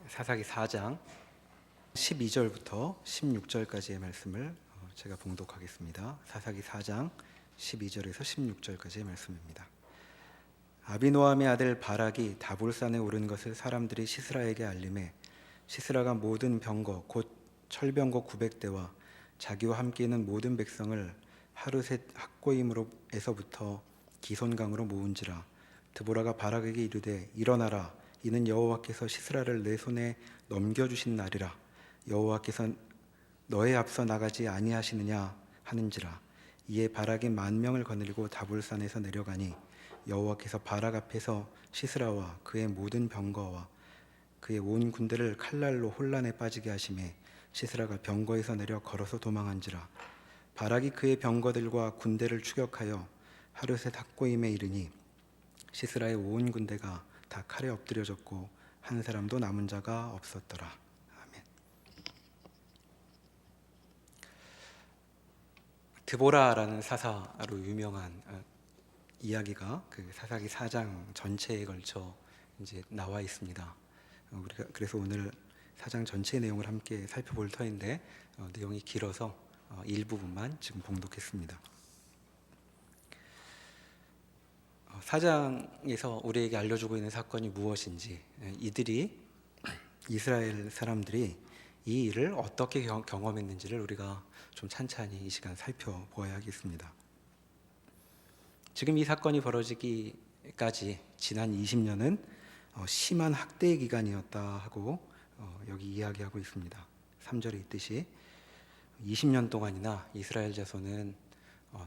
사사기 4장 12절부터 16절까지의 말씀을 제가 봉독하겠습니다. 사사기 4장 12절에서 16절까지의 말씀입니다. 아비노함의 아들 바락이 다볼산에 오른 것을 사람들이 시스라에게 알림해 시스라가 모든 병거 곧 철병거 900대와 자기와 함께 있는 모든 백성을 하르셋 학고임으로에서부터 기손강으로 모은지라. 드보라가 바락에게 이르되 일어나라, 이는 여호와께서 시스라를 내 손에 넘겨주신 날이라. 여호와께서 너의 앞서 나가지 아니하시느냐 하는지라. 이에 바락이 10,000명을 거느리고 다볼산에서 내려가니 여호와께서 바락 앞에서 시스라와 그의 모든 병거와 그의 온 군대를 칼날로 혼란에 빠지게 하심에 시스라가 병거에서 내려 걸어서 도망한지라. 바락이 그의 병거들과 군대를 추격하여 하르셋 학고임에 이르니 시스라의 온 군대가 다 칼에 엎드려졌고 한 사람도 남은 자가 없었더라. 아멘. 드보라라는 사사로 유명한 이야기가 그 사사기 4장 전체에 걸쳐 이제 나와 있습니다. 우리가 그래서 오늘 4장 전체 내용을 함께 살펴볼 터인데 내용이 길어서 일부분만 지금 봉독했습니다. 4장에서 우리에게 알려주고 있는 사건이 무엇인지, 이스라엘 사람들이 이 일을 어떻게 경험했는지를 우리가 좀 찬찬히 이 시간 살펴보아야 하겠습니다. 지금 이 사건이 벌어지기까지 지난 20년은 심한 학대의 기간이었다 하고 여기 이야기하고 있습니다. 3절에 있듯이 20년 동안이나 이스라엘 자손은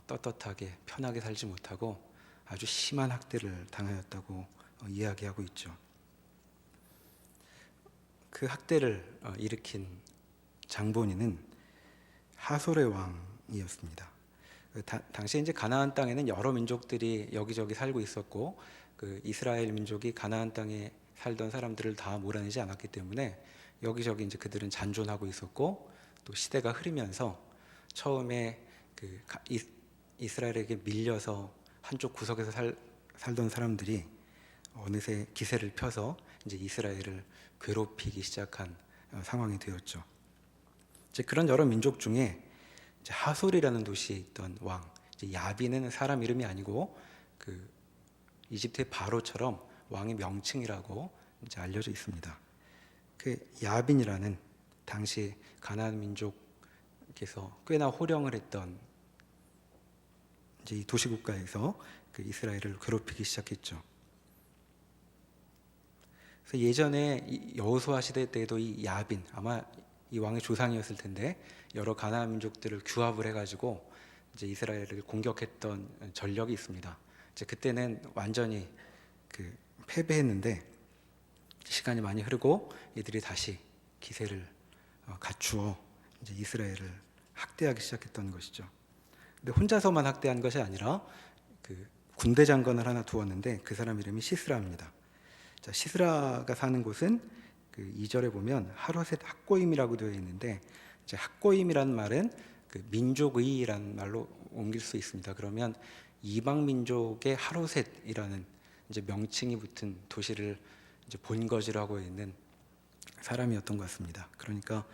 떳떳하게 편하게 살지 못하고 아주 심한 학대를 당하였다고 이야기하고 있죠. 그 학대를 일으킨 장본인은 하솔의 왕이었습니다. 당시에 이제 가나안 땅에는 여러 민족들이 여기저기 살고 있었고 그 이스라엘 민족이 가나안 땅에 살던 사람들을 다 몰아내지 않았기 때문에 여기저기 이제 그들은 잔존하고 있었고, 또 시대가 흐르면서 처음에 그 이스라엘에게 밀려서 한쪽 구석에서 살던 사람들이 어느새 기세를 펴서 이제 이스라엘을 괴롭히기 시작한 상황이 되었죠. 이제 그런 여러 민족 중에 이제 하솔이라는 도시에 있던 왕, 이제 야빈은 사람 이름이 아니고 그 이집트의 바로처럼 왕의 명칭이라고 이제 알려져 있습니다. 그 야빈이라는 당시 가나안 민족에서 꽤나 호령을 했던 이제 이 도시국가에서 그 이스라엘을 괴롭히기 시작했죠. 그래서 예전에 여호수아 시대 때에도 이 야빈, 아마 이 왕의 조상이었을 텐데 여러 가나안 민족들을 규합을 해가지고 이제 이스라엘을 공격했던 전력이 있습니다. 이제 그때는 완전히 그 패배했는데 시간이 많이 흐르고 이들이 다시 기세를 갖추어 이제 이스라엘을 학대하기 시작했던 것이죠. 근데 혼자서만 학대한 것이 아니라 그 군대 장관을 하나 두었는데 그 사람 이름이 시스라입니다. 자, 시스라가 사는 곳은 그 2절에 보면 하르셋 학고임이라고 되어 있는데, 이제 학고임이라는 말은 그 민족의라는 말로 옮길 수 있습니다. 그러면 이방 민족의 하르셋이라는 이제 명칭이 붙은 도시를 이제 본거지라고 있는 사람이었던 것 같습니다. 그러니까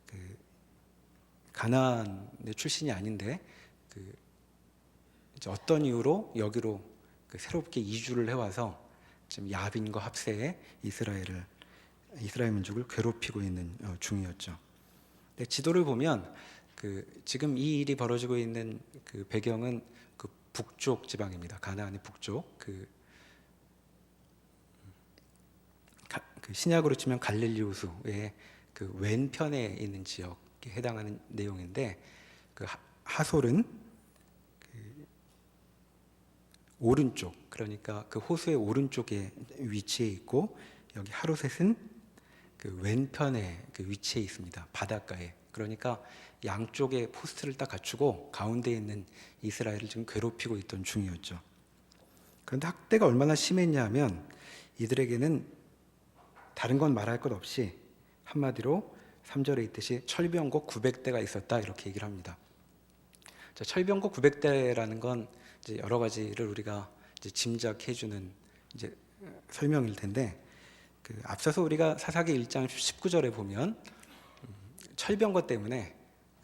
그 가나안의 출신이 아닌데 그 이제 어떤 이유로 여기로 그 새롭게 이주를 해와서 지금 야빈과 합세해 이스라엘 민족을 괴롭히고 있는 중이었죠. 근데 지도를 보면 그 지금 이 일이 벌어지고 있는 그 배경은 그 북쪽 지방입니다. 가나안의 북쪽 그 신약으로 치면 갈릴리 호수의 그 왼편에 있는 지역에 해당하는 내용인데, 그 하솔은 그 오른쪽, 그러니까 그 호수의 오른쪽에 위치해 있고, 여기 하루셋은 그 왼편에 그 위치해 있습니다. 바닷가에. 그러니까 양쪽에 포스트를 딱 갖추고 가운데 있는 이스라엘을 지금 괴롭히고 있던 중이었죠. 그런데 학대가 얼마나 심했냐면 이들에게는 다른 건 말할 것 없이 한마디로 3절에 있듯이 철병거 900대가 있었다, 이렇게 얘기를 합니다. 자, 철병거 900대라는 건 이제 여러 가지를 우리가 이제 짐작해주는 이제 설명일 텐데, 앞서서 우리가 사사기 1장 19절에 보면 철병거 때문에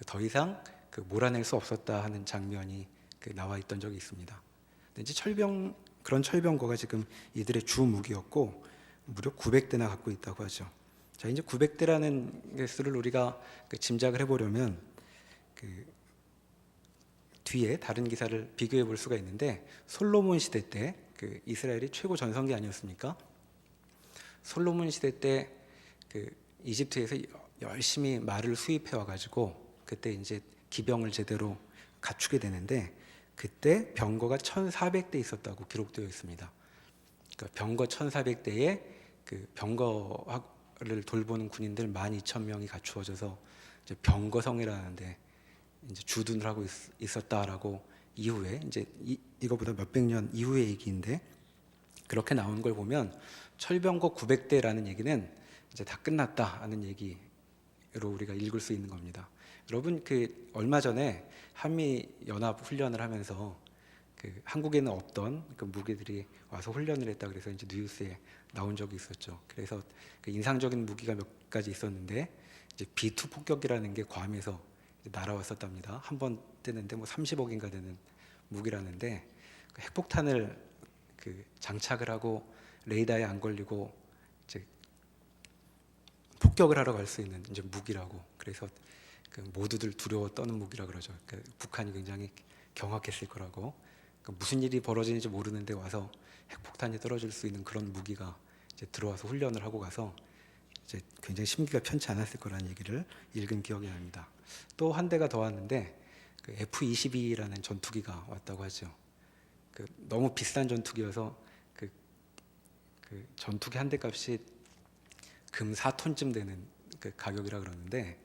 더 이상 몰아낼 수 없었다 하는 장면이 나와 있던 적이 있습니다. 근데 이제 그런 철병거가 지금 이들의 주 무기였고 무려 900대나 갖고 있다고 하죠. 자, 이제 900대라는 수를 우리가 짐작을 해보려면 뒤에 다른 기사를 비교해 볼 수가 있는데, 솔로몬 시대 때 이스라엘이 최고 전성기 아니었습니까? 솔로몬 시대 때 이집트에서 열심히 말을 수입해 와가지고 그때 이제 기병을 제대로 갖추게 되는데, 그때 병거가 1,400대 있었다고 기록되어 있습니다. 그러니까 병거 1,400대에 병거를 돌보는 군인들 12,000명이 갖추어져서 이제 병거성이라는데 이제 주둔을 하고 있었다라고, 이후에 이제 이거보다 몇백 년 이후의 얘기인데, 그렇게 나온 걸 보면 철병거 900대라는 얘기는 이제 다 끝났다 하는 얘기로 우리가 읽을 수 있는 겁니다. 여러분, 얼마 전에 한미 연합 훈련을 하면서 한국에는 없던 무기들이 와서 훈련을 했다 그래서 이제 뉴스에 나온 적이 있었죠. 그래서 인상적인 무기가 몇 가지 있었는데, 이제 B2 폭격기라는 게 괌에서 날아왔었답니다. 한 번 뜨는데 뭐 30억인가 되는 무기라는데, 핵폭탄을 장착을 하고 레이더에 안 걸리고 이제 폭격을 하러 갈 수 있는 이제 무기라고. 그래서 모두들 두려워 떠는 무기라 그러죠. 북한이 굉장히 경악했을 거라고. 무슨 일이 벌어지는지 모르는데 와서 핵폭탄이 떨어질 수 있는 그런 무기가 이제 들어와서 훈련을 하고 가서 이제 굉장히 심기가 편치 않았을 거라는 얘기를 읽은 기억이 납니다. 또 한 대가 더 왔는데 F-22라는 전투기가 왔다고 하죠. 너무 비싼 전투기여서 전투기 한 대 값이 금 4톤쯤 되는 가격이라 그러는데,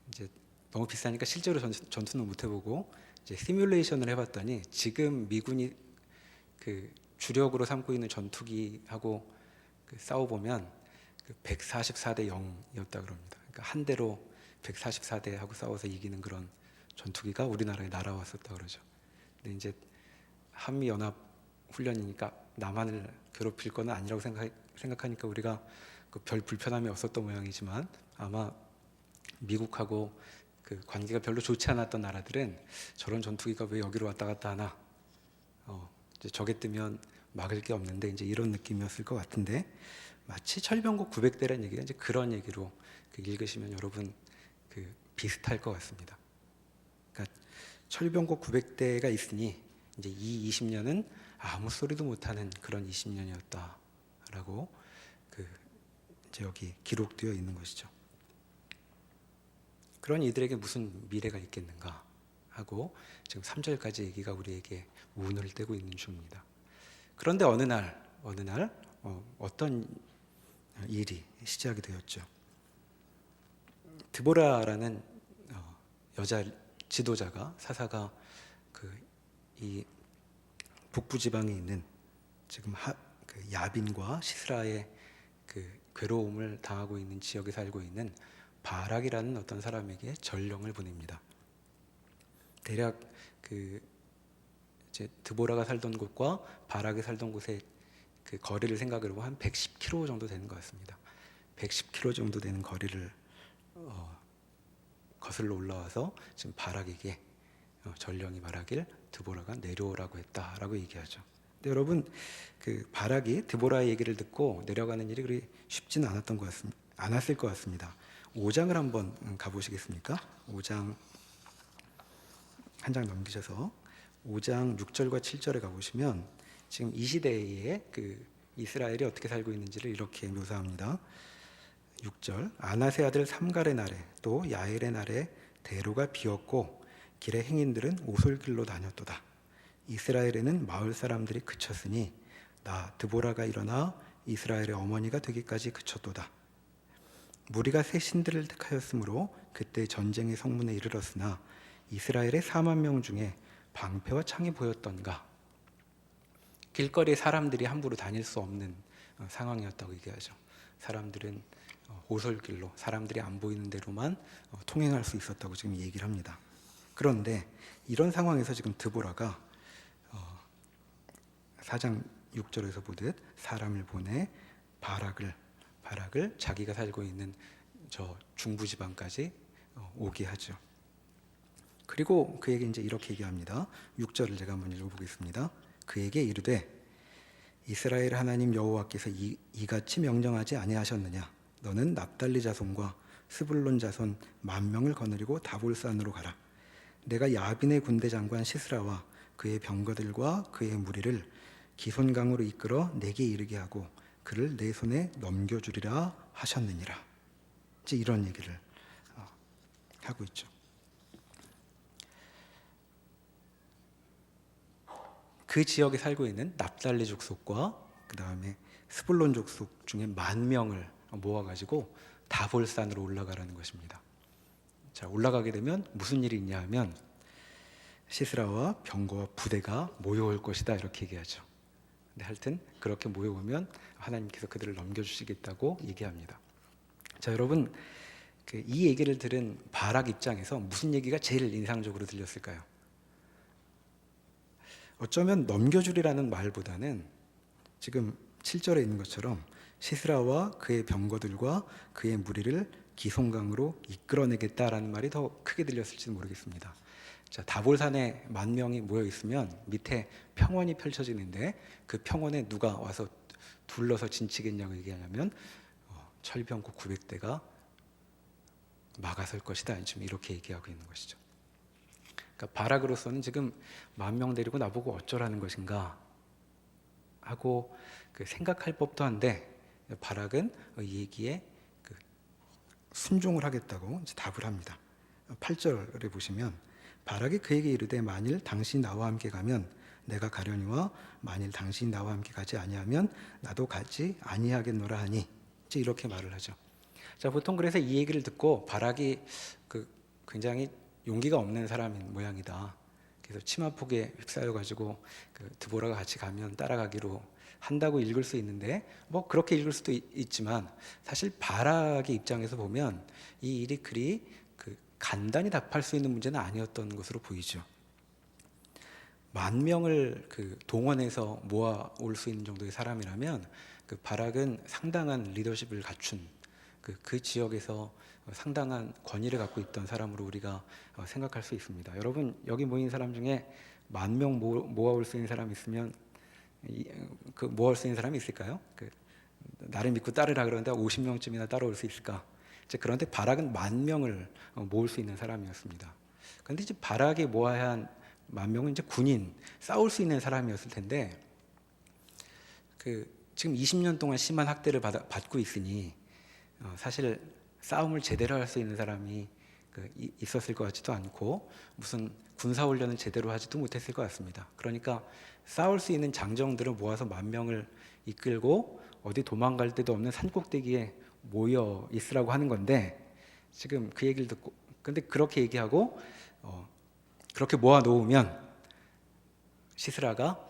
이제 너무 비싸니까 실제로 전투는 못 해보고 이제 시뮬레이션을 해봤더니 지금 미군이 주력으로 삼고 있는 전투기하고 싸워보면 144대 0이었다 그럽니다. 그러니까 한 대로 144대하고 싸워서 이기는 그런 전투기가 우리나라에 날아왔었다 그러죠. 근데 이제 한미 연합 훈련이니까 남한을 괴롭힐 건 아니라고 생각하니까 우리가 별 불편함이 없었던 모양이지만, 아마 미국하고 관계가 별로 좋지 않았던 나라들은 저런 전투기가 왜 여기로 왔다 갔다 하나, 이제 적에 뜨면 막을 게 없는데 이제 이런 느낌이었을 것 같은데, 마치 철병거 900대라는 얘기가 이제 그런 얘기로 읽으시면 여러분 비슷할 것 같습니다. 그러니까 철병거 900대가 있으니 이제 이 20년은 아무 소리도 못하는 그런 20년이었다라고 이제 여기 기록되어 있는 것이죠. 그런 이들에게 무슨 미래가 있겠는가 하고 지금 3절까지 얘기가 우리에게 운을 떼고 있는 중입니다. 그런데 어느 날 어떤 일이 시작이 되었죠. 드보라라는 여자 지도자가, 사사가 이 북부 지방에 있는 지금 야빈과 시스라의 괴로움을 당하고 있는 지역에 살고 있는 바락이라는 어떤 사람에게 전령을 보냅니다. 대략 이제 드보라가 살던 곳과 바락이 살던 곳의 거리를 생각해 보면 한 110km 정도 되는 것 같습니다. 110km 정도 되는 거리를 거슬러 올라와서 지금 바락에게 전령이 말하길 드보라가 내려오라고 했다라고 얘기하죠. 근데 여러분, 바락이 드보라의 얘기를 듣고 내려가는 일이 그리 쉽지는 않았을 것 같습니다. 5장을 한번 가보시겠습니까? 5장 한 장 넘기셔서 5장 6절과 7절에 가보시면 지금 이 시대에 이스라엘이 어떻게 살고 있는지를 이렇게 묘사합니다. 6절, 아나세 아들 삼갈의 날에 또 야엘의 날에 대로가 비었고 길의 행인들은 오솔길로 다녔도다. 이스라엘에는 마을 사람들이 그쳤으니 나 드보라가 일어나 이스라엘의 어머니가 되기까지 그쳤도다. 무리가 새 신들을 택하였으므로 그때 전쟁의 성문에 이르렀으나 이스라엘의 4만 명 중에 방패와 창이 보였던가. 길거리에 사람들이 함부로 다닐 수 없는 상황이었다고 얘기하죠. 사람들은 오솔길로, 사람들이 안 보이는 대로만 통행할 수 있었다고 지금 얘기를 합니다. 그런데 이런 상황에서 지금 드보라가 4장 6절에서 보듯 사람을 보내 바락을 바락을 자기가 살고 있는 저 중부 지방까지 오게 하죠. 그리고 그에게 이제 이렇게 얘기합니다. 6절을 제가 한번 읽어보겠습니다. 그에게 이르되 이스라엘 하나님 여호와께서 이같이 명령하지 아니하셨느냐? 너는 납달리 자손과 스불론 자손 10,000명을 거느리고 다볼산으로 가라. 내가 야빈의 군대 장관 시스라와 그의 병거들과 그의 무리를 기손강으로 이끌어 내게 이르게 하고 그를 내 손에 넘겨주리라 하셨느니라. 이제 이런 얘기를 하고 있죠. 그 지역에 살고 있는 납달리 족속과 그 다음에 스불론 족속 중에 10,000명을 모아가지고 다볼산으로 올라가라는 것입니다. 자, 올라가게 되면 무슨 일이 있냐 하면 시스라와 병거와 부대가 모여올 것이다 이렇게 얘기하죠. 근데 하여튼 그렇게 모여오면 하나님께서 그들을 넘겨주시겠다고 얘기합니다. 자, 여러분 이 얘기를 들은 바락 입장에서 무슨 얘기가 제일 인상적으로 들렸을까요? 어쩌면 넘겨주리라는 말보다는 지금 7절에 있는 것처럼 시스라와 그의 병거들과 그의 무리를 기손강으로 이끌어내겠다라는 말이 더 크게 들렸을지도 모르겠습니다. 자, 다볼산에 10,000명이 모여 있으면 밑에 평원이 펼쳐지는데 그 평원에 누가 와서 둘러서 진치겠냐고 얘기하냐면 철병고 900대가 막아설 것이다. 지금 이렇게 얘기하고 있는 것이죠. 그러니까 바락으로서는 지금 10,000명 데리고 나보고 어쩌라는 것인가 하고 생각할 법도 한데 바락은 이 얘기에 순종을 하겠다고 이제 답을 합니다. 8절에 보시면 바락이 그에게 이르되 만일 당신이 나와 함께 가면 내가 가려니와 만일 당신이 나와 함께 가지 아니하면 나도 가지 아니하겠노라 하니 이제 이렇게 말을 하죠. 자, 보통 그래서 이 얘기를 듣고 바락이 굉장히 용기가 없는 사람인 모양이다. 그래서 치마폭에 휩싸여 가지고 드보라가 같이 가면 따라가기로 한다고 읽을 수 있는데 뭐 그렇게 읽을 수도 있지만 사실 바락의 입장에서 보면 이 일이 그리 간단히 답할 수 있는 문제는 아니었던 것으로 보이죠. 10,000명을 동원해서 모아올 수 있는 정도의 사람이라면 바락은 상당한 리더십을 갖춘 그 지역에서 상당한 권위를 갖고 있던 사람으로 우리가 생각할 수 있습니다. 여러분 여기 모인 사람 중에 10,000명 모아올 수 있는 사람 있으면 모아올 수 있는 사람이 있을까요? 나를 믿고 따르라 그러는데 50명쯤이나 따라올 수 있을까? 그런데 바락은 10,000명을 모을 수 있는 사람이었습니다. 그런데 이제 바락이 모아야 한 10,000명은 이제 군인, 싸울 수 있는 사람이었을 텐데 지금 20년 동안 심한 학대를 받고 있으니 사실 싸움을 제대로 할 수 있는 사람이 있었을 것 같지도 않고 무슨 군사훈련을 제대로 하지도 못했을 것 같습니다. 그러니까 싸울 수 있는 장정들을 모아서 10,000명을 이끌고 어디 도망갈 데도 없는 산꼭대기에 모여 있으라고 하는 건데 지금 그 얘기를 듣고 근데 그렇게 얘기하고 그렇게 모아 놓으면 시스라가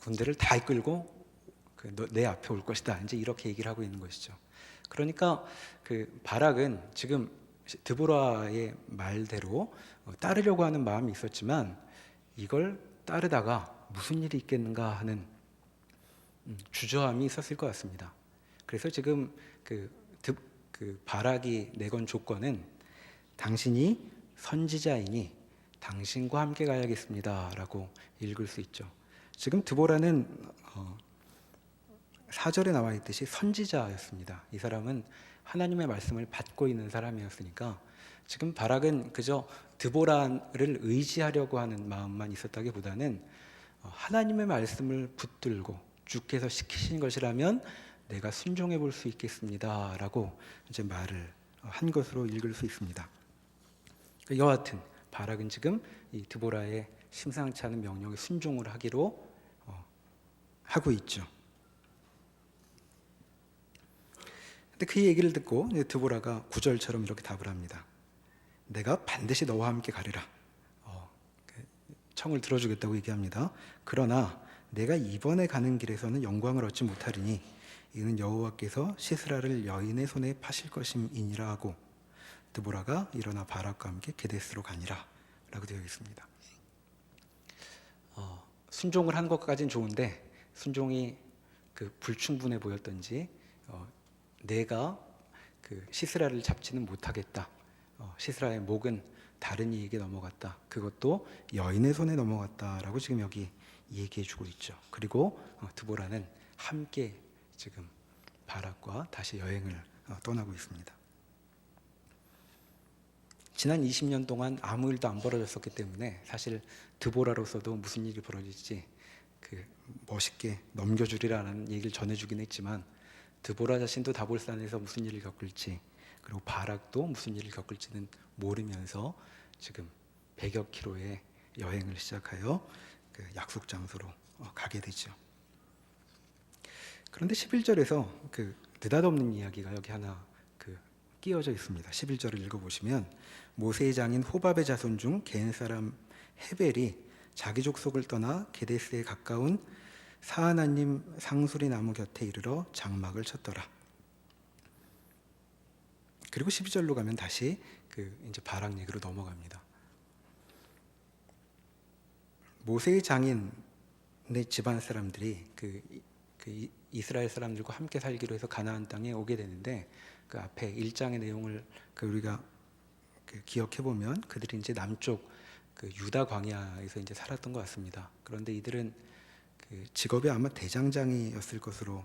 군대를 다 이끌고 내 앞에 올 것이다. 이제 이렇게 얘기를 하고 있는 것이죠. 그러니까 바락은 지금 드보라의 말대로 따르려고 하는 마음이 있었지만 이걸 따르다가 무슨 일이 있겠는가 하는 주저함이 있었을 것 같습니다. 그래서 지금 바락이 내건 조건은 당신이 선지자이니 당신과 함께 가야겠습니다라고 읽을 수 있죠. 지금 드보라는 4절에 나와 있듯이 선지자였습니다. 이 사람은 하나님의 말씀을 받고 있는 사람이었으니까 지금 바락은 그저 드보라를 의지하려고 하는 마음만 있었다기보다는 하나님의 말씀을 붙들고 주께서 시키신 것이라면 내가 순종해 볼 수 있겠습니다라고 이제 말을 한 것으로 읽을 수 있습니다. 여하튼 바락은 지금 이 드보라의 심상치 않은 명령에 순종을 하기로 하고 있죠. 근데 그 얘기를 듣고 드보라가 9절처럼 이렇게 답을 합니다. 내가 반드시 너와 함께 가리라. 청을 들어주겠다고 얘기합니다. 그러나 내가 이번에 가는 길에서는 영광을 얻지 못하리니 이는 여호와께서 시스라를 여인의 손에 파실 것임이니라 하고 드보라가 일어나 바락과 함께 게데스로 가니라 라고 되어 있습니다. 순종을 한 것까지는 좋은데 순종이 불충분해 보였던지 내가 그 시스라를 잡지는 못하겠다. 시스라의 목은 다른 이에게 넘어갔다. 그것도 여인의 손에 넘어갔다라고 지금 여기 얘기해주고 있죠. 그리고 드보라는 함께 지금 바락과 다시 여행을 떠나고 있습니다. 지난 20년 동안 아무 일도 안 벌어졌었기 때문에 사실 드보라로서도 무슨 일이 벌어질지 멋있게 넘겨주리라는 얘기를 전해주긴 했지만, 드보라 자신도 다볼산에서 무슨 일을 겪을지, 그리고 바락도 무슨 일을 겪을지는 모르면서 지금 100여 킬로의 여행을 시작하여 그 약속 장소로 가게 되죠. 그런데 11절에서 그 느닷없는 이야기가 여기 하나 끼어져 있습니다. 11절을 읽어보시면, 모세의 장인 호밥의 자손 중 겐 사람 헤벨이 자기 족속을 떠나 게데스에 가까운 사하나님 상수리 나무 곁에 이르러 장막을 쳤더라. 그리고 12절로 가면 다시 이제 바락 얘기로 넘어갑니다. 모세의 장인의 집안 사람들이 이스라엘 사람들과 함께 살기로 해서 가나안 땅에 오게 되는데, 그 앞에 1장의 내용을 우리가 기억해 보면 그들이 이제 남쪽 유다 광야에서 이제 살았던 것 같습니다. 그런데 이들은 직업이 아마 대장장이였을 것으로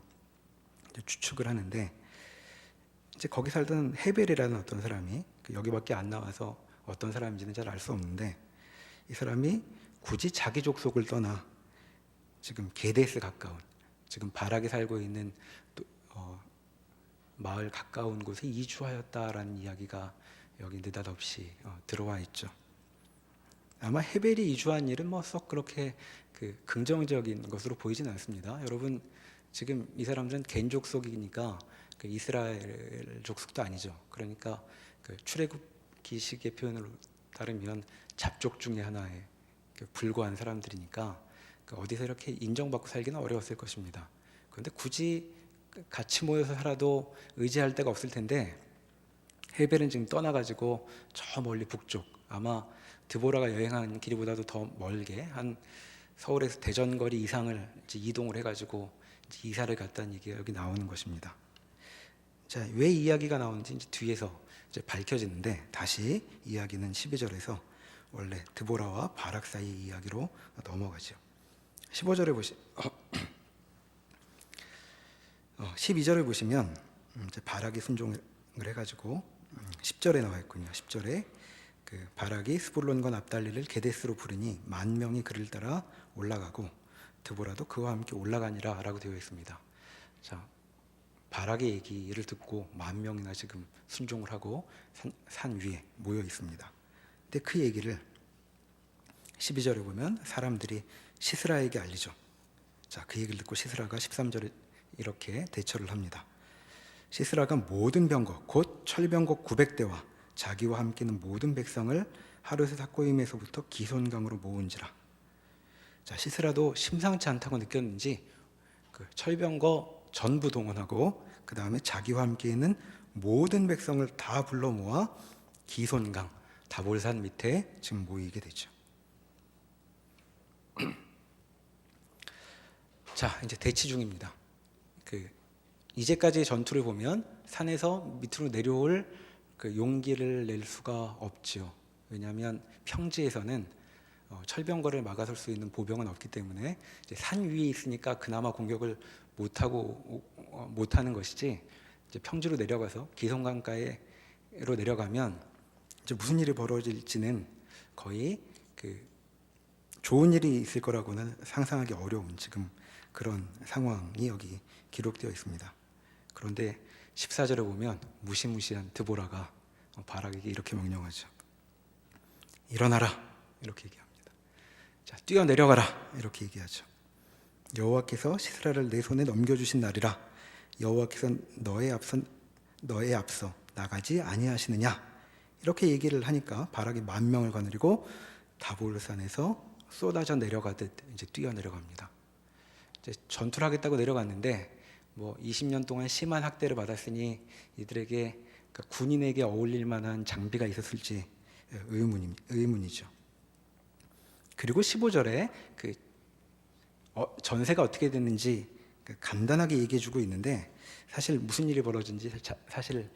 추측을 하는데, 이제 거기 살던 헤벨이라는 어떤 사람이 여기밖에 안 나와서 어떤 사람인지는 잘 알 수 없는데, 이 사람이 굳이 자기 족속을 떠나 지금 게데스 가까운, 지금 바락에 살고 있는 마을 가까운 곳에 이주하였다라는 이야기가 여기 느닷없이 들어와 있죠. 아마 헤벨이 이주한 일은 썩 그렇게 긍정적인 것으로 보이진 않습니다. 여러분, 지금 이 사람들은 겐 족속이니까 이스라엘 족속도 아니죠. 그러니까 출애굽기식의 표현으로 따르면 잡족 중에 하나에 불과한 사람들이니까 어디서 이렇게 인정받고 살기는 어려웠을 것입니다. 그런데 굳이 같이 모여서 살아도 의지할 데가 없을 텐데, 헤벨은 지금 떠나가지고 저 멀리 북쪽, 아마 드보라가 여행한 길보다도 더 멀게 한 서울에서 대전 거리 이상을 이제 이동을 해가지고 이제 이사를 갔다는 얘기가 여기 나오는 것입니다. 자, 왜 이 이야기가 나오는지 이제 뒤에서 이제 밝혀지는데, 다시 이야기는 12절에서 원래 드보라와 바락 사이 이야기로 넘어가죠. 15절에 12절을 보시면 이제 바락이 순종을 해가지고 10절에 나와 있군요. 10절에 바락이 스불론과 납달리를 게데스로 부르니 10,000명이 그를 따라 올라가고 드보라도 그와 함께 올라가니라 라고 되어 있습니다. 자, 바락의 얘기를 듣고 10,000명이나 지금 순종을 하고 산 위에 모여 있습니다. 근데 그 얘기를 12절에 보면 사람들이 시스라에게 알리죠. 자, 그 얘기를 듣고 시스라가 13절에 이렇게 대처를 합니다. 시스라가 모든 병거 곧 철병거 900대와 자기와 함께 있는 모든 백성을 하루세 삭고임에서부터 기손강으로 모은지라. 자, 시스라도 심상치 않다고 느꼈는지 철병거 전부 동원하고 그 다음에 자기와 함께 있는 모든 백성을 다 불러 모아 기손강 다볼산 밑에 지금 모이게 되죠. 자, 이제 대치 중입니다. 이제까지의 전투를 보면 산에서 밑으로 내려올 용기를 낼 수가 없지요. 왜냐하면 평지에서는 철병거를 막아설 수 있는 보병은 없기 때문에 이제 산 위에 있으니까 그나마 공격을 못하는 것이지, 이제 평지로 내려가서 기슭강가로 내려가면 이제 무슨 일이 벌어질지는 거의 좋은 일이 있을 거라고는 상상하기 어려운 지금 그런 상황이 여기 기록되어 있습니다. 그런데 14절에 보면 무시무시한 드보라가 바락에게 이렇게 명령하죠. 일어나라, 이렇게 얘기합니다. 자, 뛰어내려가라, 이렇게 얘기하죠. 여호와께서 시스라를 내 손에 넘겨주신 날이라. 여호와께서 너의 앞서 나가지 아니하시느냐, 이렇게 얘기를 하니까 바락이 10,000명을 거느리고 다볼산에서 쏟아져 내려가듯 이제 뛰어내려갑니다. 이제 전투를 하겠다고 내려갔는데 20년 동안 심한 학대를 받았으니 이들에게, 그러니까 군인에게 어울릴 만한 장비가 있었을지 의문이죠. 그리고 15절에 전세가 어떻게 됐는지 간단하게 얘기해주고 있는데, 사실 무슨 일이 벌어진지 사실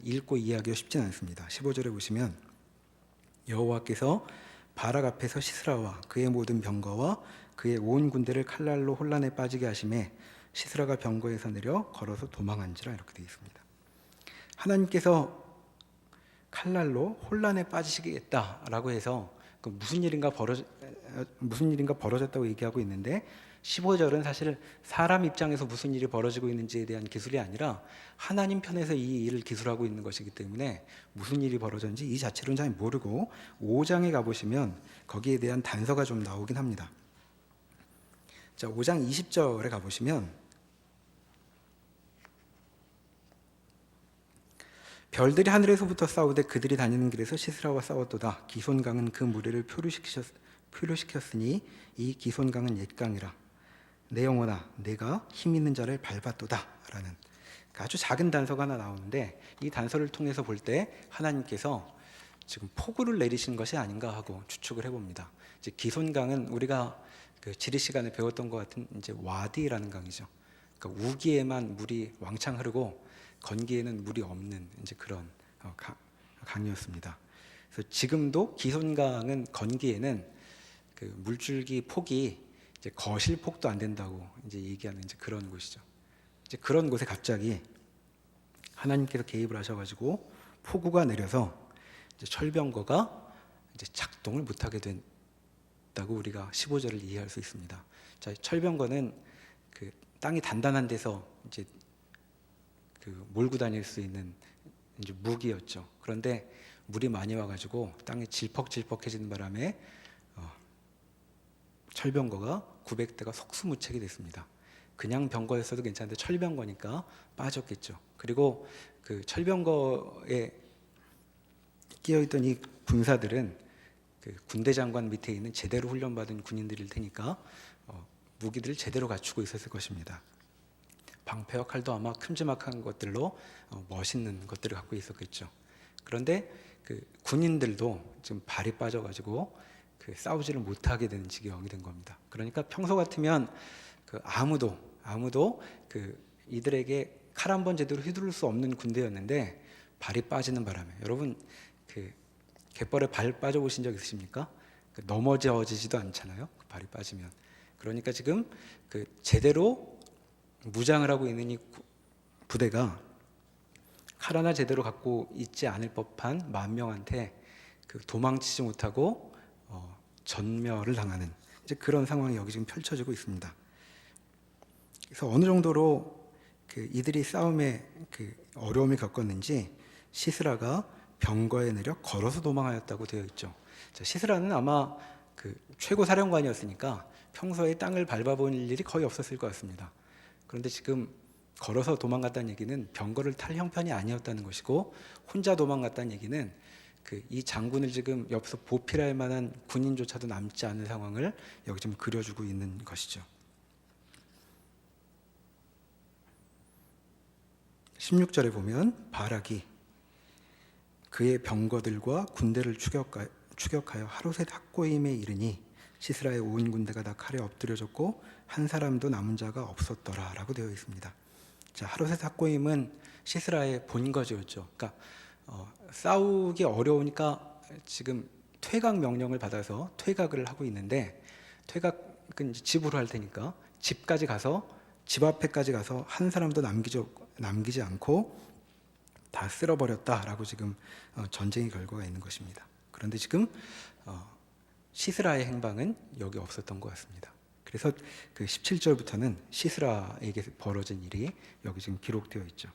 읽고 이해하기가 쉽지는 않습니다. 15절에 보시면 여호와께서 바락 앞에서 시스라와 그의 모든 병거와 그의 온 군대를 칼날로 혼란에 빠지게 하심에 시스라가 병거에서 내려 걸어서 도망한지라 이렇게 되어 있습니다. 하나님께서 칼날로 혼란에 빠지시겠다라고 해서 무슨 일인가 벌어졌다고 얘기하고 있는데 15절은 사실 사람 입장에서 무슨 일이 벌어지고 있는지에 대한 기술이 아니라 하나님 편에서 이 일을 기술하고 있는 것이기 때문에 무슨 일이 벌어졌는지 이 자체로는 잘 모르고 5장에 가보시면 거기에 대한 단서가 좀 나오긴 합니다. 자, 5장 20절에 가보시면 별들이 하늘에서부터 싸우되 그들이 다니는 길에서 시스라와 싸웠도다. 기손강은 그 무리를 표류시켰으니 이 기손강은 옛강이라. 내 영혼아 내가 힘 있는 자를 밟았도다 라는 아주 작은 단서가 하나 나오는데 이 단서를 통해서 볼 때 하나님께서 지금 폭우를 내리신 것이 아닌가 하고 추측을 해봅니다. 이제 기손강은 우리가 그 지리 시간에 배웠던 것 같은 이제 와디라는 강이죠. 그러니까 우기에만 물이 왕창 흐르고 건기에는 물이 없는 이제 그런 강이었습니다. 그래서 지금도 기손강은 건기에는 그 물줄기 폭이 이제 거실 폭도 안 된다고 이제 얘기하는 이제 그런 곳이죠. 이제 그런 곳에 갑자기 하나님께서 개입을 하셔가지고 폭우가 내려서 이제 철병거가 이제 작동을 못하게 된다고 우리가 15절을 이해할 수 있습니다. 자, 철병거는 그 땅이 단단한 데서 이제 그 몰고 다닐 수 있는 이제 무기였죠. 그런데 물이 많이 와가지고 땅이 질퍽질퍽해지는 바람에 철병거가 900대가 속수무책이 됐습니다. 그냥 병거였어도 괜찮은데 철병거니까 빠졌겠죠. 그리고 그 철병거에 끼어있던 이 군사들은 그 군대 장관 밑에 있는 제대로 훈련받은 군인들일 테니까 무기들을 제대로 갖추고 있었을 것입니다. 방패와 칼도 아마 큼지막한 것들로 멋있는 것들을 갖고 있었겠죠. 그런데 그 군인들도 지금 발이 빠져가지고 그 싸우지를 못하게 되는 지경이 된 겁니다. 그러니까 평소 같으면 그 아무도 그 이들에게 칼 한 번 제대로 휘두를 수 없는 군대였는데 발이 빠지는 바람에 여러분 그 갯벌에 발 빠져 보신 적 있으십니까? 그 넘어져지지도 않잖아요. 그 발이 빠지면. 그러니까 지금 그 제대로 무장을 하고 있는 이 부대가 칼 하나 제대로 갖고 있지 않을 법한 10,000명한테 그 도망치지 못하고 전멸을 당하는 이제 그런 상황이 여기 지금 펼쳐지고 있습니다. 그래서 어느 정도로 그 이들이 싸움에 그 어려움을 겪었는지 시스라가 병거에 내려 걸어서 도망하였다고 되어 있죠. 자, 시스라는 아마 그 최고 사령관이었으니까 평소에 땅을 밟아본 일이 거의 없었을 것 같습니다. 그런데 지금 걸어서 도망갔다는 얘기는 병거를 탈 형편이 아니었다는 것이고 혼자 도망갔다는 얘기는 그 이 장군을 지금 옆에서 보필할 만한 군인조차도 남지 않은 상황을 여기 좀 그려주고 있는 것이죠. 16절에 보면 바락이 그의 병거들과 군대를 추격하여 하루셋 학고임에 이르니 시스라의 온 군대가 다 칼에 엎드려졌고 한 사람도 남은 자가 없었더라 라고 되어 있습니다. 자, 하루셋 학고임은 시스라의 본거지였죠. 그러니까 싸우기 어려우니까 지금 퇴각 명령을 받아서 퇴각을 하고 있는데 퇴각은 집으로 할 테니까 집까지 가서 집 앞에까지 가서 한 사람도 남기지 않고 다 쓸어버렸다라고 지금 전쟁의 결과가 있는 것입니다. 그런데 지금 시스라의 행방은 여기 없었던 것 같습니다. 그래서 그 17절부터는 시스라에게 벌어진 일이 여기 지금 기록되어 있죠.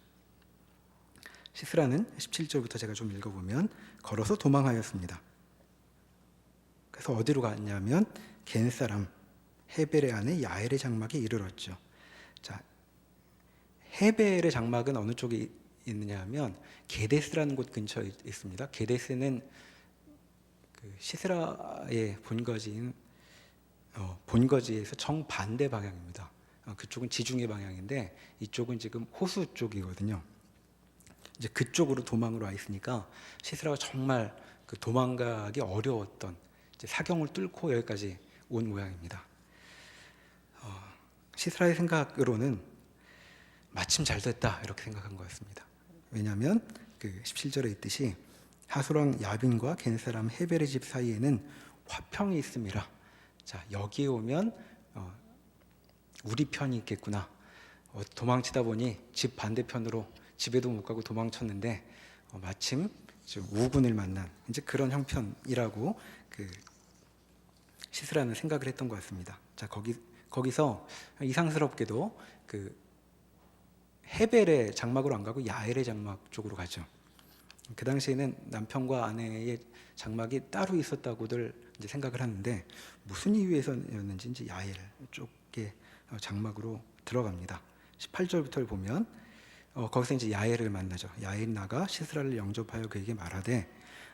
시스라는 17절부터 제가 좀 읽어보면 걸어서 도망하였습니다. 그래서 어디로 갔냐면 겐 사람 헤벨의 아내 야엘의 장막에 이르렀죠. 자, 헤벨의 장막은 어느 쪽에 있느냐 하면 게데스라는 곳 근처에 있습니다. 게데스는 그 시스라의 본거지에서 정반대 방향입니다. 그쪽은 지중해 방향인데 이쪽은 지금 호수 쪽이거든요. 이제 그쪽으로 도망을 와 있으니까 시스라가 정말 그 도망가기 어려웠던 이제 사경을 뚫고 여기까지 온 모양입니다. 시스라의 생각으로는 마침 잘 됐다 이렇게 생각한 것 같습니다. 왜냐하면 그 17절에 있듯이 하솔왕 야빈과 겐 사람 헤벨의 집 사이에는 화평이 있음이라. 자, 여기에 오면 우리 편이 있겠구나. 도망치다 보니 집 반대편으로 집에도 못 가고 도망쳤는데 마침 우군을 만난 이제 그런 형편이라고 그 시스라는 생각을 했던 것 같습니다. 자, 거기서 이상스럽게도 그 헤벨의 장막으로 안 가고 야엘의 장막 쪽으로 가죠. 그 당시에는 남편과 아내의 장막이 따로 있었다고들 이제 생각을 하는데 무슨 이유에서였는지 이제 야엘 쪽에 장막으로 들어갑니다. 18절부터를 보면 거기서 이제 야엘을 만나죠. 야엘이 나가 시스라를 영접하여 그에게 말하되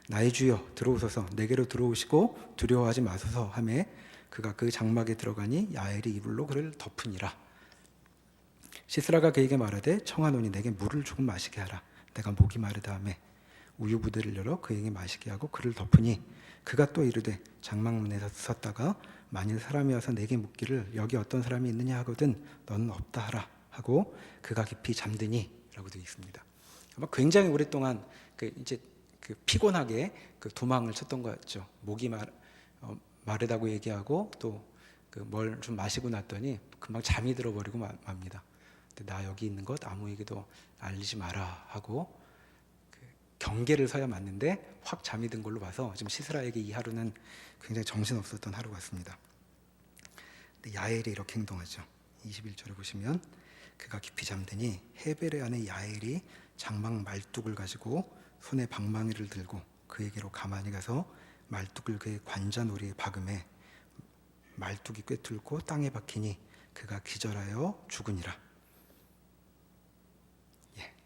나의 주여 들어오소서 내게로 들어오시고 두려워하지 마소서 하매 그가 그 장막에 들어가니 야엘이 이불로 그를 덮으니라. 시스라가 그에게 말하되 청하노니 내게 물을 조금 마시게 하라. 내가 목이 마르다 하매 우유 부대를 열어 그에게 마시게 하고 그를 덮으니 그가 또 이르되 장막문에서 섰다가 만일 사람이 와서 내게 묻기를 여기 어떤 사람이 있느냐 하거든 너는 없다 하라 하고 그가 깊이 잠드니 라고 되어 있습니다. 아마 굉장히 오랫동안 이제 피곤하게 도망을 쳤던 것 같죠. 목이 마르다고 얘기하고 또 뭘 좀 마시고 났더니 금방 잠이 들어버리고 맙니다. 나 여기 있는 것 아무에게도 알리지 마라 하고 경계를 서야 맞는데 확 잠이 든 걸로 봐서 지금 시스라에게 이 하루는 굉장히 정신없었던 하루 같습니다. 근데 야엘이 이렇게 행동하죠. 21절에 보시면 그가 깊이 잠드니 헤벨의 아내 야엘이 장막 말뚝을 가지고 손에 방망이를 들고 그에게로 가만히 가서 말뚝을 그의 관자놀이에 박음에 말뚝이 꿰뚫고 땅에 박히니 그가 기절하여 죽으니라.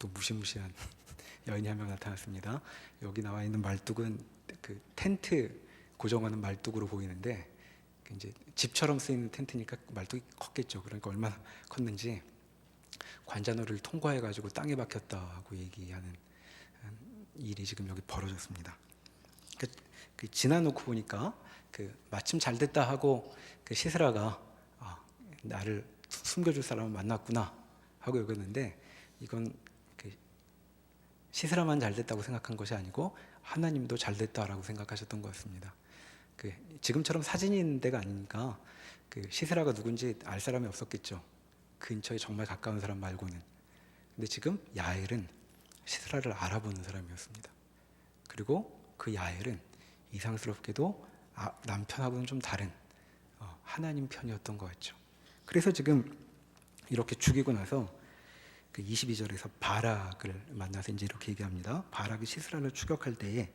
또 무시무시한 여인이 한 명 나타났습니다. 여기 나와 있는 말뚝은 그 텐트 고정하는 말뚝으로 보이는데 이제 집처럼 쓰이는 텐트니까 말뚝이 컸겠죠. 그러니까 얼마나 컸는지 관자놀이를 통과해 가지고 땅에 박혔다고 얘기하는 일이 지금 여기 벌어졌습니다. 지나놓고 보니까 마침 잘 됐다 하고 시스라가 나를 숨겨줄 사람을 만났구나 하고 여겼는데 이건 시스라만 잘 됐다고 생각한 것이 아니고 하나님도 잘 됐다라고 생각하셨던 것 같습니다. 지금처럼 사진이 있는 데가 아니니까 시스라가 누군지 알 사람이 없었겠죠. 근처에 정말 가까운 사람 말고는. 근데 지금 야엘은 시스라를 알아보는 사람이었습니다. 그리고 그 야엘은 이상스럽게도 남편하고는 좀 다른 하나님 편이었던 것 같죠. 그래서 지금 이렇게 죽이고 나서 22절에서 바락을 만나서 이제 이렇게 얘기합니다. 바락이 시스라를 추격할 때에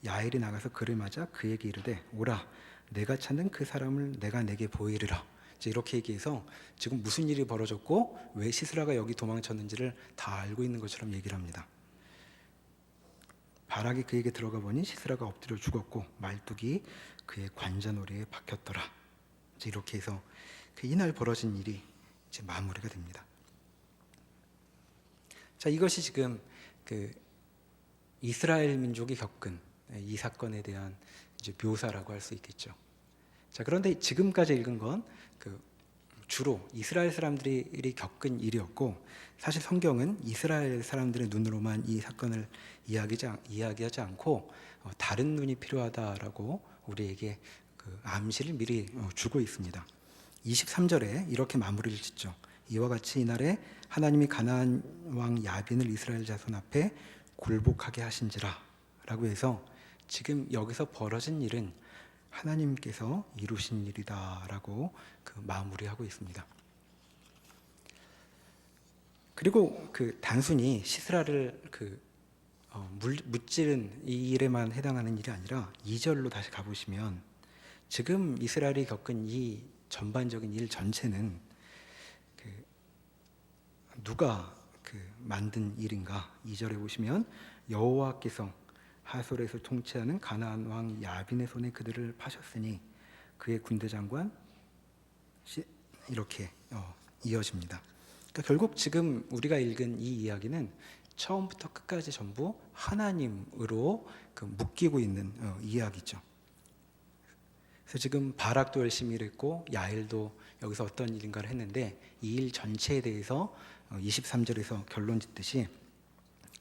야엘이 나가서 그를 맞아 그에게 이르되 오라 내가 찾는 그 사람을 내가 내게 보이리라. 이제 이렇게 얘기해서 지금 무슨 일이 벌어졌고 왜 시스라가 여기 도망쳤는지를 다 알고 있는 것처럼 얘기를 합니다. 바락이 그에게 들어가 보니 시스라가 엎드려 죽었고 말뚝이 그의 관자놀이에 박혔더라. 이제 이렇게 해서 이날 벌어진 일이 이제 마무리가 됩니다. 자, 이것이 지금 이스라엘 민족이 겪은 이 사건에 대한 이제 묘사라고 할 수 있겠죠. 자, 그런데 지금까지 읽은 건 주로 이스라엘 사람들이 겪은 일이었고 사실 성경은 이스라엘 사람들의 눈으로만 이 사건을 이야기하지 않고 다른 눈이 필요하다라고 우리에게 암시를 미리 주고 있습니다. 23절에 이렇게 마무리를 짓죠. 이와 같이 이날에 하나님이 가나안 왕 야빈을 이스라엘 자손 앞에 굴복하게 하신지라 라고 해서 지금 여기서 벌어진 일은 하나님께서 이루신 일이다 라고 마무리하고 있습니다. 그리고 단순히 시스라를 무찌른 이 일에만 해당하는 일이 아니라 2절로 다시 가보시면 지금 이스라엘이 겪은 이 전반적인 일 전체는 누가 만든 일인가? 2절에 보시면 여호와께서 하솔에서 통치하는 가나안 왕 야빈의 손에 그들을 파셨으니 그의 군대 장관 이렇게 이어집니다. 그러니까 결국 지금 우리가 읽은 이 이야기는 처음부터 끝까지 전부 하나님으로 묶이고 있는 이야기죠. 그래서 지금 바락도 열심히 일했고 야엘도 여기서 어떤 일인가를 했는데 이 일 전체에 대해서 23절에서 결론 짓듯이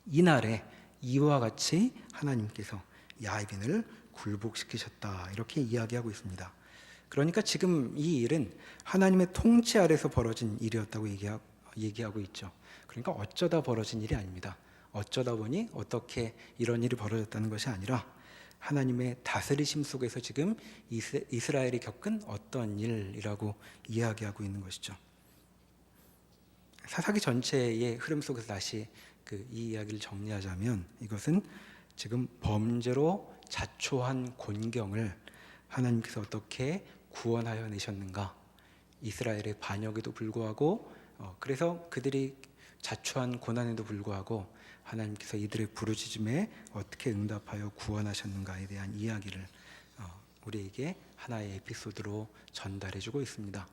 이날에 이와 같이 하나님께서 야빈을 굴복시키셨다, 이렇게 이야기하고 있습니다. 그러니까 지금 이 일은 하나님의 통치 아래서 벌어진 일이었다고 얘기하고 있죠. 그러니까 어쩌다 벌어진 일이 아닙니다. 어쩌다 보니 어떻게 이런 일이 벌어졌다는 것이 아니라 하나님의 다스리심 속에서 지금 이스라엘이 겪은 어떤 일이라고 이야기하고 있는 것이죠. 사사기 전체의 흐름 속에서 다시 이 이야기를 정리하자면, 이것은 지금 범죄로 자초한 곤경을 하나님께서 어떻게 구원하여 내셨는가, 이스라엘의 반역에도 불구하고, 그래서 그들이 자초한 고난에도 불구하고 하나님께서 이들의 부르짖음에 어떻게 응답하여 구원하셨는가에 대한 이야기를 우리에게 하나의 에피소드로 전달해주고 있습니다.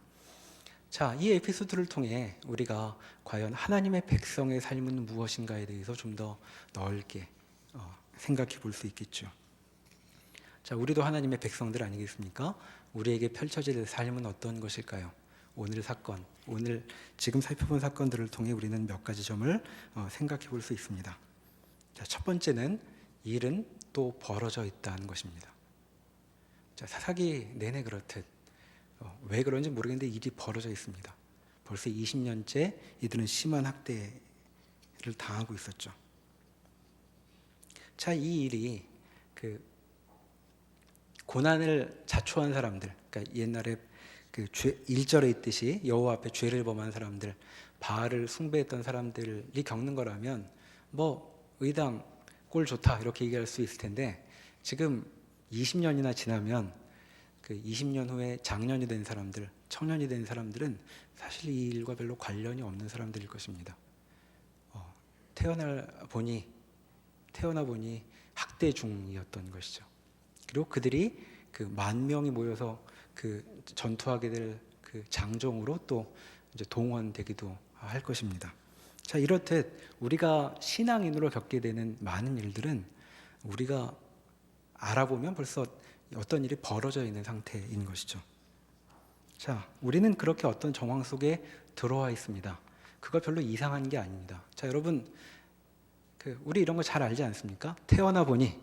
자, 이 에피소드를 통해 우리가 과연 하나님의 백성의 삶은 무엇인가에 대해서 좀 더 넓게 생각해 볼 수 있겠죠. 자, 우리도 하나님의 백성들 아니겠습니까? 우리에게 펼쳐질 삶은 어떤 것일까요? 오늘 사건, 오늘 지금 살펴본 사건들을 통해 우리는 몇 가지 점을 생각해 볼 수 있습니다. 자, 첫 번째는 일은 또 벌어져 있다는 것입니다. 자, 사사기 내내 그렇듯 왜 그런지 모르겠는데 일이 벌어져 있습니다. 벌써 20년째 이들은 심한 학대를 당하고 있었죠. 자, 이 일이 고난을 자초한 사람들, 그러니까 옛날에 1절에 있듯이 여호와 앞에 죄를 범한 사람들, 바알을 숭배했던 사람들이 겪는 거라면 뭐 의당 꼴 좋다 이렇게 얘기할 수 있을 텐데, 지금 20년이나 지나면 20년 후에 장년이 된 사람들, 청년이 된 사람들은 사실 이 일과 별로 관련이 없는 사람들일 것입니다. 태어나 보니 학대 중이었던 것이죠. 그리고 그들이 10,000명이 모여서 전투하게 될 장정으로 또 이제 동원되기도 할 것입니다. 자, 이렇듯 우리가 신앙인으로 겪게 되는 많은 일들은 우리가 알아보면 벌써 어떤 일이 벌어져 있는 상태인 것이죠. 자, 우리는 그렇게 어떤 정황 속에 들어와 있습니다. 그거 별로 이상한 게 아닙니다. 자, 여러분, 우리 이런 거 잘 알지 않습니까? 태어나 보니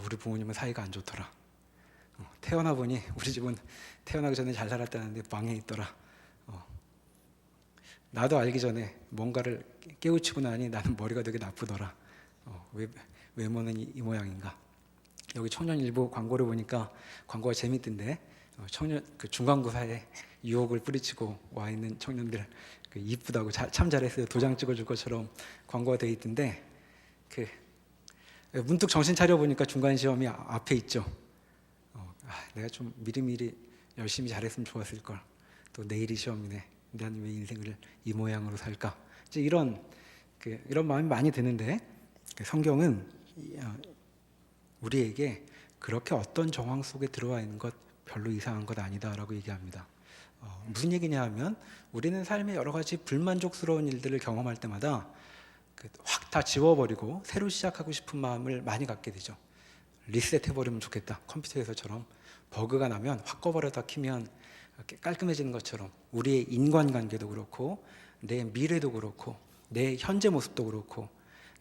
우리 부모님은 사이가 안 좋더라. 태어나 보니 우리 집은 태어나기 전에 잘 살았다는데 망해 있더라. 나도 알기 전에 뭔가를 깨우치고 나니 나는 머리가 되게 나쁘더라. 외모는 이 모양인가. 여기 청년일보 광고를 보니까 광고가 재밌던데, 중간고사에 유혹을 뿌리치고 와 있는 청년들 이쁘다고 참 잘했어요, 도장 찍어줄 것처럼 광고가 돼 있던데, 문득 정신 차려 보니까 중간 시험이 앞에 있죠. 내가 좀 미리미리 열심히 잘했으면 좋았을 걸. 또 내일이 시험이네. 나는 왜 인생을 이 모양으로 살까? 이제 이런 마음이 많이 드는데, 성경은 우리에게 그렇게 어떤 정황 속에 들어와 있는 것 별로 이상한 것 아니다라고 얘기합니다. 무슨 얘기냐 하면, 우리는 삶의 여러 가지 불만족스러운 일들을 경험할 때마다 확 다 지워버리고 새로 시작하고 싶은 마음을 많이 갖게 되죠. 리셋해버리면 좋겠다. 컴퓨터에서처럼 버그가 나면 확 꺼버려다 키면 깔끔해지는 것처럼, 우리의 인간관계도 그렇고 내 미래도 그렇고 내 현재 모습도 그렇고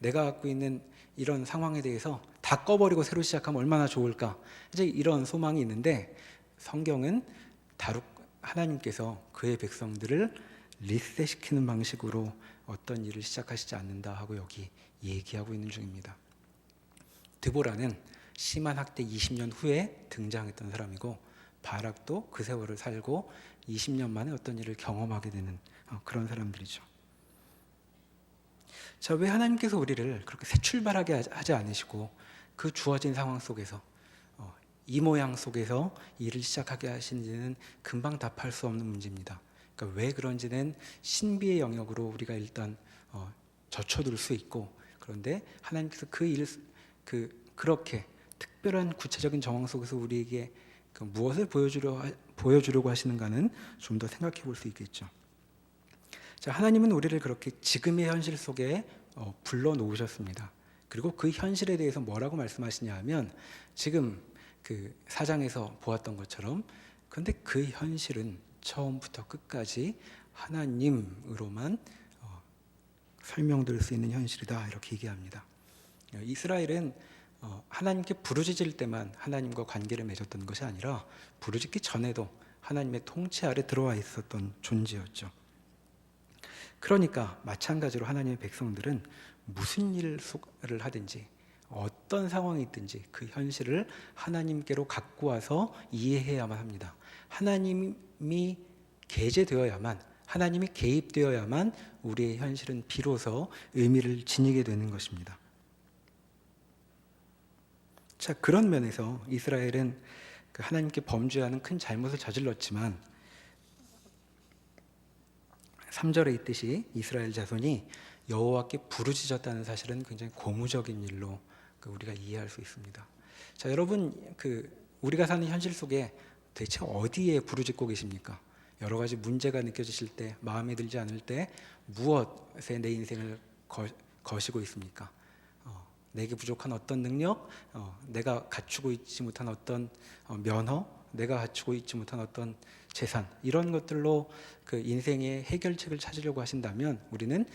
내가 갖고 있는 이런 상황에 대해서 다 꺼버리고 새로 시작하면 얼마나 좋을까, 이제 이런 소망이 있는데, 성경은 하나님께서 그의 백성들을 리셋시키는 방식으로 어떤 일을 시작하시지 않는다 하고 여기 얘기하고 있는 중입니다. 드보라는 심한 학대 20년 후에 등장했던 사람이고, 바락도 그 세월을 살고 20년 만에 어떤 일을 경험하게 되는 그런 사람들이죠. 자, 왜 하나님께서 우리를 그렇게 새 출발하게 하지 않으시고 그 주어진 상황 속에서 이 모양 속에서 일을 시작하게 하시는지는 금방 답할 수 없는 문제입니다. 그러니까 왜 그런지는 신비의 영역으로 우리가 일단 젖혀둘 수 있고, 그런데 하나님께서 그렇게 특별한 구체적인 정황 속에서 우리에게 무엇을 보여주려고 하시는가는 좀 더 생각해 볼 수 있겠죠. 자, 하나님은 우리를 그렇게 지금의 현실 속에 불러 놓으셨습니다. 그리고 그 현실에 대해서 뭐라고 말씀하시냐 하면, 지금 4장에서 보았던 것처럼, 그런데 그 현실은 처음부터 끝까지 하나님으로만 설명될 수 있는 현실이다 이렇게 얘기합니다. 이스라엘은 하나님께 부르짖을 때만 하나님과 관계를 맺었던 것이 아니라 부르짖기 전에도 하나님의 통치 아래 들어와 있었던 존재였죠. 그러니까 마찬가지로 하나님의 백성들은 무슨 일을 하든지 어떤 상황이 있든지 그 현실을 하나님께로 갖고 와서 이해해야만 합니다. 하나님이 계제되어야만, 하나님이 개입되어야만 우리의 현실은 비로소 의미를 지니게 되는 것입니다. 자, 그런 면에서 이스라엘은 하나님께 범죄하는 큰 잘못을 저질렀지만 3절에 있듯이 이스라엘 자손이 여호와께 부르짖었다는 사실은 굉장히 고무적인 일로 우리가 이해할 수 있습니다. 자, 여러분, 우리가 사는 현실 속에 대체 어디에 부르짖고 계십니까? 여러 가지 문제가 느껴지실 때, 마음에 들지 않을 때 무엇에 내 인생을 거시고 있습니까? 내게 부족한 어떤 능력, 내가 갖추고 있지 못한 어떤 면허, 내가 갖추고 있지 못한 어떤 재산, 이런 것들로 그 인생의 해결책을 찾으려고 하신다면 우리는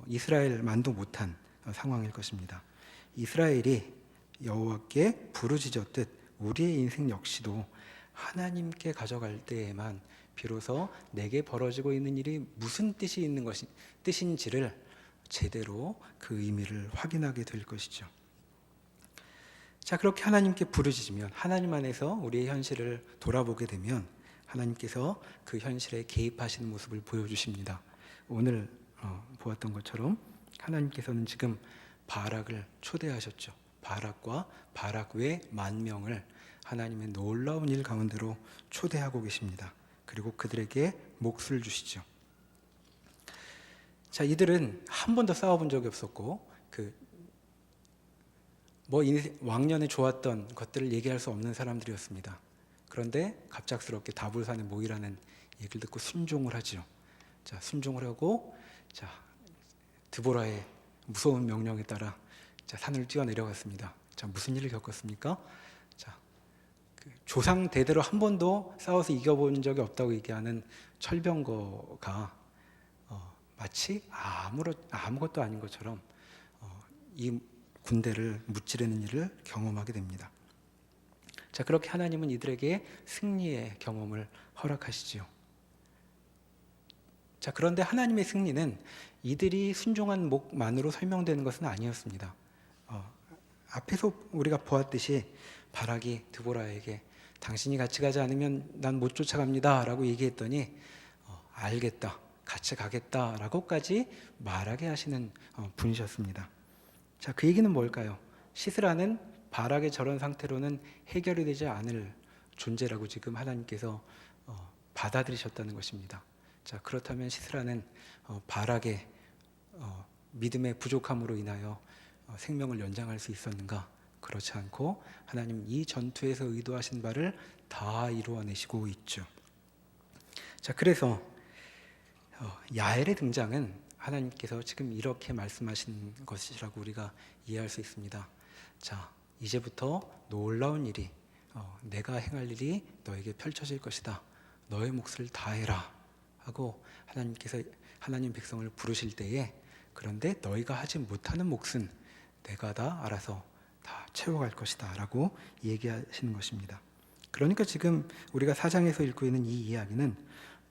이스라엘만도 못한 상황일 것입니다. 이스라엘이 여호와께 부르짖었듯 우리의 인생 역시도 하나님께 가져갈 때에만 비로소 내게 벌어지고 있는 일이 무슨 뜻인지를 제대로 그 의미를 확인하게 될 것이죠. 자, 그렇게 하나님께 부르짖으면 하나님 안에서 우리의 현실을 돌아보게 되면 하나님께서 그 현실에 개입하시는 모습을 보여주십니다. 오늘 보았던 것처럼 하나님께서는 지금 바락을 초대하셨죠. 바락과 바락 외 10,000명을 하나님의 놀라운 일 가운데로 초대하고 계십니다. 그리고 그들에게 몫을 주시죠. 자, 이들은 한 번도 싸워본 적이 없었고 왕년에 좋았던 것들을 얘기할 수 없는 사람들이었습니다. 그런데 갑작스럽게 다볼산에 모이라는 얘기를 듣고 순종을 하죠. 자, 순종을 하고 드보라의 무서운 명령에 따라 산을 뛰어내려갔습니다. 자, 무슨 일을 겪었습니까? 조상 대대로 한 번도 싸워서 이겨본 적이 없다고 얘기하는 철병거가 마치 아무것도 아닌 것처럼 이 군대를 무찌르는 일을 경험하게 됩니다. 자, 그렇게 하나님은 이들에게 승리의 경험을 허락하시지요. 자, 그런데 하나님의 승리는 이들이 순종한 목만으로 설명되는 것은 아니었습니다. 앞에서 우리가 보았듯이 바락이 드보라에게 당신이 같이 가지 않으면 난 못 쫓아갑니다 라고 얘기했더니 알겠다, 같이 가겠다 라고까지 말하게 하시는 분이셨습니다. 자, 그 얘기는 뭘까요? 시스라는 바락의 저런 상태로는 해결이 되지 않을 존재라고 지금 하나님께서 받아들이셨다는 것입니다. 자, 그렇다면 시스라는 바락의 믿음의 부족함으로 인하여 생명을 연장할 수 있었는가? 그렇지 않고 하나님 이 전투에서 의도하신 바를 다 이루어내시고 있죠. 자, 그래서 야엘의 등장은 하나님께서 지금 이렇게 말씀하신 것이라고 우리가 이해할 수 있습니다. 자, 이제부터 놀라운 일이 내가 행할 일이 너에게 펼쳐질 것이다. 너의 몫을 다해라 하고 하나님께서 하나님 백성을 부르실 때에 그런데 너희가 하지 못하는 몫은 내가 다 알아서 다 채워갈 것이다 라고 얘기하시는 것입니다. 그러니까 지금 우리가 4장에서 읽고 있는 이 이야기는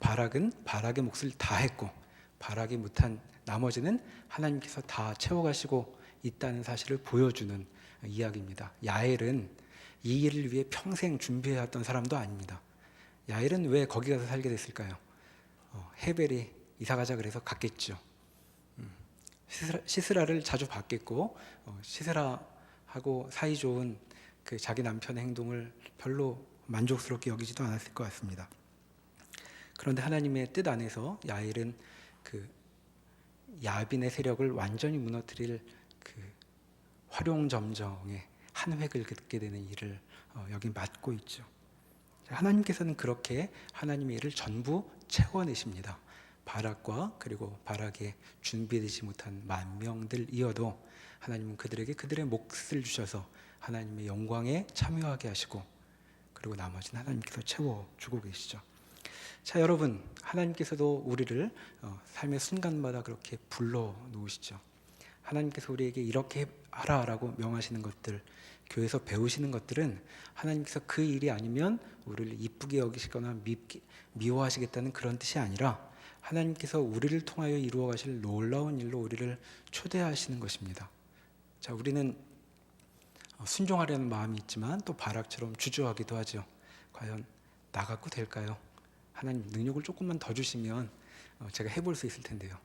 바락은 바락의 몫을 다 했고 바락이 못한 나머지는 하나님께서 다 채워가시고 있다는 사실을 보여주는 이야기입니다. 야엘은 이 일을 위해 평생 준비해왔던 사람도 아닙니다. 야엘은 왜 거기 가서 살게 됐을까요? 헤벨이 이사가자 그래서 갔겠죠. 시스라를 자주 봤겠고 시스라하고 사이좋은 그 자기 남편의 행동을 별로 만족스럽게 여기지도 않았을 것 같습니다. 그런데 하나님의 뜻 안에서 야엘은 그 야빈의 세력을 완전히 무너뜨릴 그 활용점정의 한 획을 긋게 되는 일을 여기 맡고 있죠. 하나님께서는 그렇게 하나님의 일을 전부 채워내십니다. 바락과 그리고 바락에 준비되지 못한 10,000명들이어도 하나님은 그들에게 그들의 몫을 주셔서 하나님의 영광에 참여하게 하시고 그리고 나머지는 하나님께서 채워주고 계시죠. 자, 여러분, 하나님께서도 우리를 삶의 순간마다 그렇게 불러 놓으시죠. 하나님께서 우리에게 이렇게 하라라고 명하시는 것들, 교회에서 배우시는 것들은 하나님께서 그 일이 아니면 우리를 이쁘게 여기시거나 미워하시겠다는 그런 뜻이 아니라 하나님께서 우리를 통하여 이루어 가실 놀라운 일로 우리를 초대하시는 것입니다. 자, 우리는 순종하려는 마음이 있지만 또 바락처럼 주저하기도 하죠. 과연 나 갖고 될까요? 하나님 능력을 조금만 더 주시면 제가 해볼 수 있을 텐데요.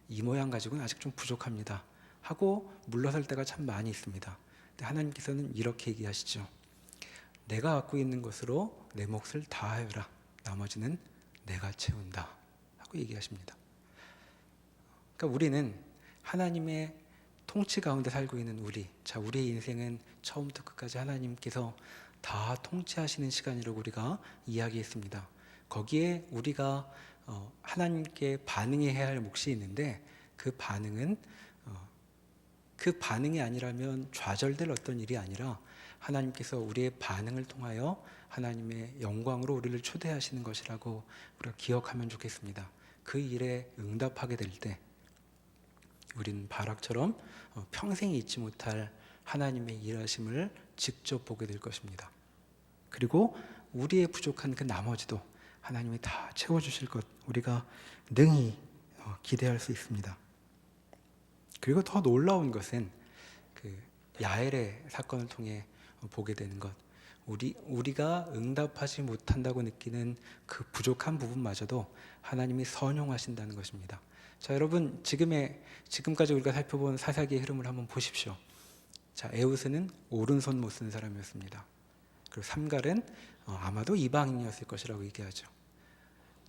이 모양 가지고는 아직 좀 부족합니다 하고 물러설 때가 참 많이 있습니다. 근데 하나님께서는 이렇게 얘기하시죠. 내가 갖고 있는 것으로 내 몫을 다하여라. 나머지는 내가 채운다 하고 얘기하십니다. 그러니까 우리는 하나님의 통치 가운데 살고 있는 우리의 인생은 처음부터 끝까지 하나님께서 다 통치하시는 시간이라고 우리가 이야기했습니다. 거기에 우리가 하나님께 반응해야 할 몫이 있는데 그 반응이 아니라면 좌절될 어떤 일이 아니라 하나님께서 우리의 반응을 통하여 하나님의 영광으로 우리를 초대하시는 것이라고 우리가 기억하면 좋겠습니다. 그 일에 응답하게 될 때 우리는 바락처럼 평생 잊지 못할 하나님의 일하심을 직접 보게 될 것입니다. 그리고 우리의 부족한 그 나머지도 하나님이 다 채워주실 것 우리가 능히 기대할 수 있습니다. 그리고 더 놀라운 것은 그 야엘의 사건을 통해 보게 되는 것, 우리가 응답하지 못한다고 느끼는 그 부족한 부분마저도 하나님이 선용하신다는 것입니다. 자, 여러분, 지금까지 우리가 살펴본 사사기의 흐름을 한번 보십시오. 자, 에우스는 오른손 못 쓴 사람이었습니다. 그리고 삼갈은 아마도 이방인이었을 것이라고 얘기하죠.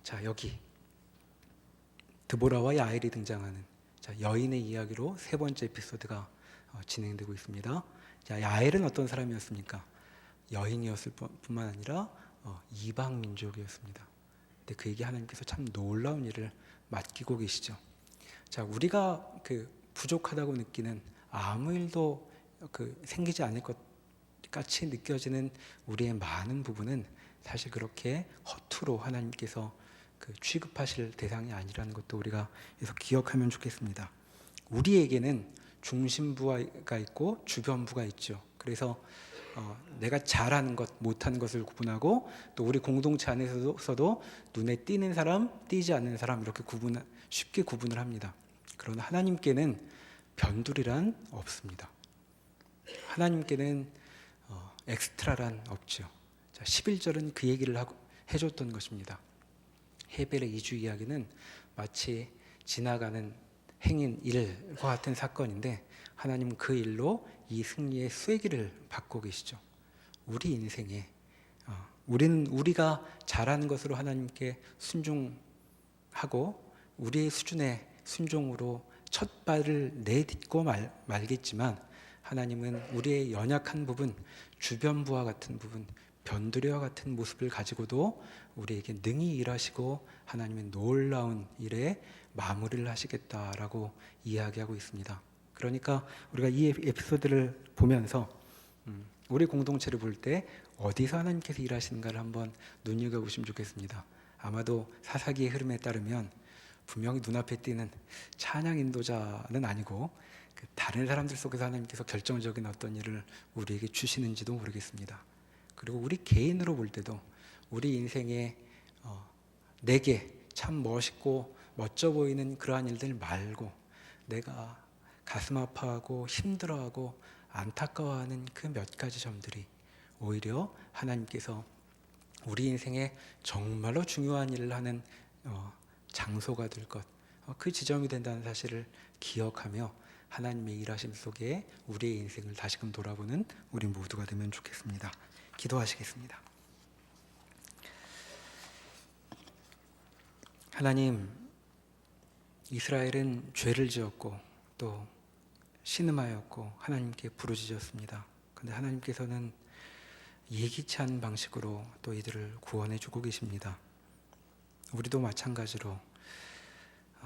자, 여기 드보라와 야엘이 등장하는 여인의 이야기로 세 번째 에피소드가 진행되고 있습니다. 자, 야엘은 어떤 사람이었습니까? 여인이었을 뿐만 아니라 이방 민족이었습니다. 근데 그에게 하나님께서 참 놀라운 일을 맡기고 계시죠. 자, 우리가 그 부족하다고 느끼는 아무 일도 생기지 않을 것 같이 느껴지는 우리의 많은 부분은 사실 그렇게 허투루 하나님께서 취급하실 대상이 아니라는 것도 우리가 여기서 기억하면 좋겠습니다. 우리에게는 중심부가 있고 주변부가 있죠. 그래서 내가 잘하는 것, 못하는 것을 구분하고 또 우리 공동체 안에서도 눈에 띄는 사람, 띄지 않는 사람 이렇게 쉽게 구분을 합니다. 그러나 하나님께는 변두리란 없습니다. 하나님께는 엑스트라란 없죠. 자, 11절은 그 얘기를 해줬던 것입니다. 헤벨의 이주 이야기는 마치 지나가는 행인 일과 같은 사건인데 하나님은 그 일로 이 승리의 쐐기를 받고 계시죠. 우리 인생에 우리가 잘하는 것으로 하나님께 순종하고 우리의 수준의 순종으로 첫 발을 내딛고 말겠지만 하나님은 우리의 연약한 부분, 주변부와 같은 부분, 변두리와 같은 모습을 가지고도 우리에게 능히 일하시고 하나님의 놀라운 일에 마무리를 하시겠다라고 이야기하고 있습니다. 그러니까 우리가 이 에피소드를 보면서 우리 공동체를 볼 때 어디서 하나님께서 일하시는가를 한번 눈여겨보시면 좋겠습니다. 아마도 사사기의 흐름에 따르면 분명히 눈앞에 띄는 찬양 인도자는 아니고 다른 사람들 속에서 하나님께서 결정적인 어떤 일을 우리에게 주시는지도 모르겠습니다. 그리고 우리 개인으로 볼 때도 우리 인생에 내게 참 멋있고 멋져 보이는 그러한 일들 말고 내가 가슴 아파하고 힘들어하고 안타까워하는 그 몇 가지 점들이 오히려 하나님께서 우리 인생에 정말로 중요한 일을 하는 장소가 될 것, 그 지점이 된다는 사실을 기억하며 하나님의 일하심 속에 우리의 인생을 다시금 돌아보는 우리 모두가 되면 좋겠습니다. 기도하시겠습니다. 하나님, 이스라엘은 죄를 지었고 또 신음하였고 하나님께 부르짖었습니다. 그런데 하나님께서는 예기치 않은 방식으로 또 이들을 구원해 주고 계십니다. 우리도 마찬가지로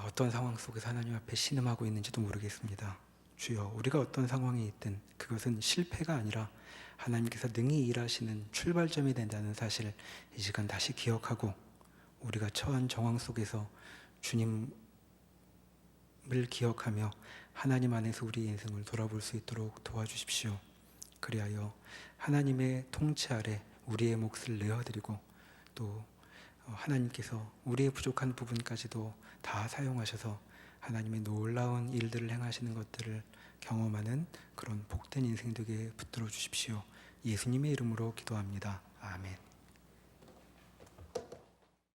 어떤 상황 속에서 하나님 앞에 신음하고 있는지도 모르겠습니다. 주여, 우리가 어떤 상황에 있든 그것은 실패가 아니라 하나님께서 능히 일하시는 출발점이 된다는 사실 이 시간 다시 기억하고 우리가 처한 정황 속에서 주님을 기억하며 하나님 안에서 우리 인생을 돌아볼 수 있도록 도와주십시오. 그리하여 하나님의 통치 아래 우리의 몫을 내어드리고 또 하나님께서 우리의 부족한 부분까지도 다 사용하셔서 하나님의 놀라운 일들을 행하시는 것들을 경험하는 그런 복된 인생 되게 붙들어 주십시오. 예수님의 이름으로 기도합니다. 아멘.